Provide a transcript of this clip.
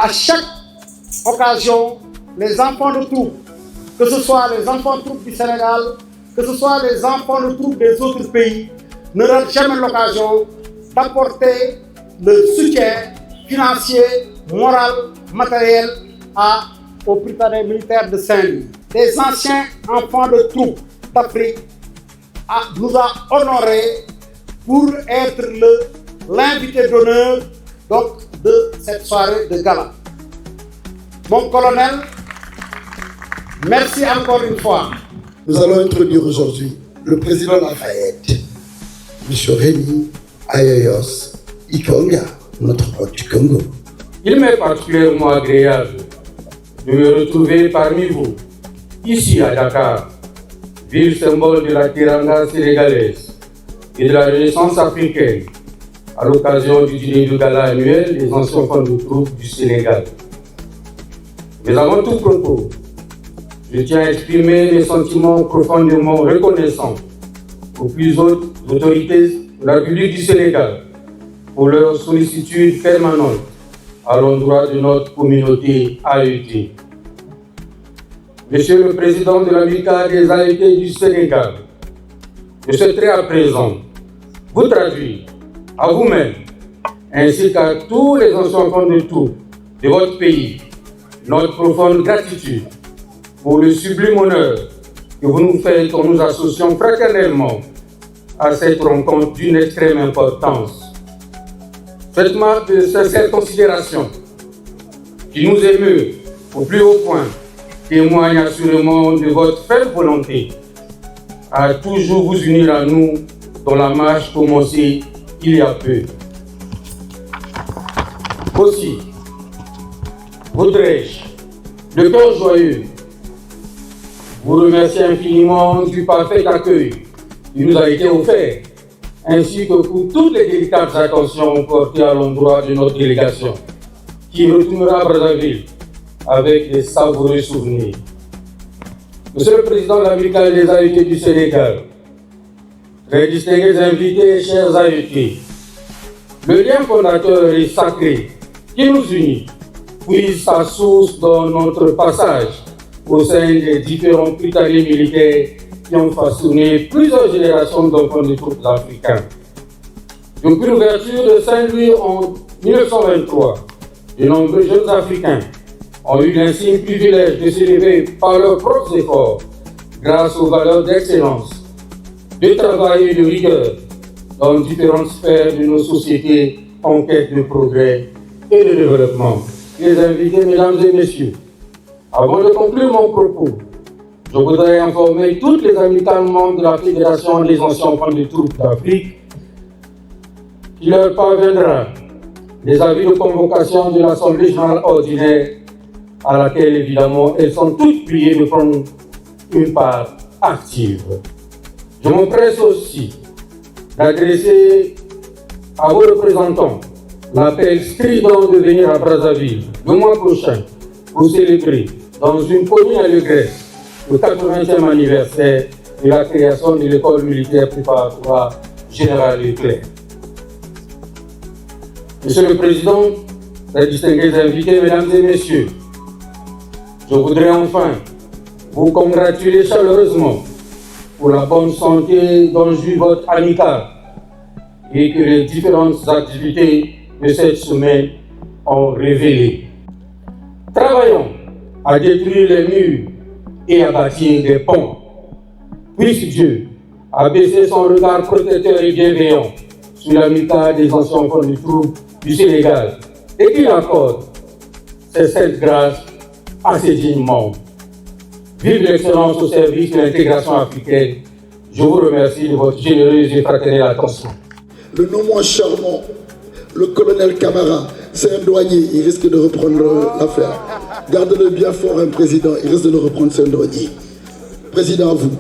À chaque occasion, les enfants de troupe, que ce soit les enfants de troupe du Sénégal, que ce soit les enfants de troupe des autres pays, ne ratent jamais l'occasion d'apporter le soutien financier, moral, matériel aux Prytanée militaires de Saint-Louis. Les anciens enfants de troupe d'Afrique nous a honorés pour être l'invité d'honneur de cette soirée de gala. Mon colonel, merci encore une fois. Nous allons introduire aujourd'hui le président Lafayette, M. Rémi Ayayos Ikonga, notre hôte du Congo. Il m'est particulièrement agréable de me retrouver parmi vous, ici à Dakar, ville symbole de la Teranga sénégalaise et de la Renaissance africaine, à l'occasion du dîner de gala annuel des anciens enfants de troupe du Sénégal. Mais avant tout propos, je tiens à exprimer mes sentiments profondément reconnaissants aux plus hautes autorités de la République du Sénégal pour leur sollicitude permanente à l'endroit de notre communauté AET. Monsieur le Président de l'amicale des AET du Sénégal, je souhaiterais à présent vous traduire à vous-même ainsi qu'à tous les anciens enfants de troupe de votre pays notre profonde gratitude pour le sublime honneur que vous nous faites en nous associant fraternellement à cette rencontre d'une extrême importance. Cette marque de sincère considération qui nous émeut au plus haut point témoigne assurément de votre ferme volonté à toujours vous unir à nous dans la marche commencée il y a peu. Aussi, voudrais-je, de cœur joyeux, vous remercier infiniment du parfait accueil qui nous a été offert, ainsi que pour toutes les délicates attentions portées à l'endroit de notre délégation, qui retournera à Brazzaville avec des savoureux souvenirs. Monsieur le Président de l'amicale des AET du Sénégal, très distingués invités et chers AET, le lien fondateur et sacré qui nous unit puise sa source dans notre passage au sein des différents Prytanée militaires qui ont façonné plusieurs générations d'enfants de troupes africains. Depuis l'ouverture de Saint-Louis en 1923, de nombreux jeunes Africains ont eu l'insigne privilège de s'élever par leurs propres efforts grâce aux valeurs d'excellence, de travail et de rigueur dans différentes sphères de nos sociétés en quête de progrès et de développement. Les invités, mesdames et messieurs, avant de conclure mon propos, je voudrais informer toutes les amicales membres de la Fédération des anciens enfants de troupes d'Afrique qu'il leur parviendra des avis de convocation de l'Assemblée générale ordinaire à laquelle, évidemment, elles sont toutes priées de prendre une part active. Je m'empresse aussi d'adresser à vos représentants l'appel strident de venir à Brazzaville le mois prochain pour célébrer dans une commune allégresse le 80e anniversaire de la création de l'école militaire préparatoire Général Leclerc. Monsieur le Président, les distingués invités, mesdames et messieurs, je voudrais enfin vous congratuler chaleureusement pour la bonne santé dont jouit votre amicale et que les différentes activités de cette semaine ont révélé. Travaillons à détruire les murs et à bâtir des ponts. Puisse Dieu abaisser son regard protecteur et bienveillant sur l'amicale des anciens enfants du troupe du Sénégal et qu'il accorde cette grâce à ses dignes membres. Vive l'excellence au service de l'intégration africaine. Je vous remercie de votre généreuse et fraternelle attention. Le nom moins charmant, le colonel Camara, c'est un douanier, il risque de reprendre l'affaire. Gardez-le bien fort, un président, il risque de le reprendre, c'est un douanier. Président, à vous.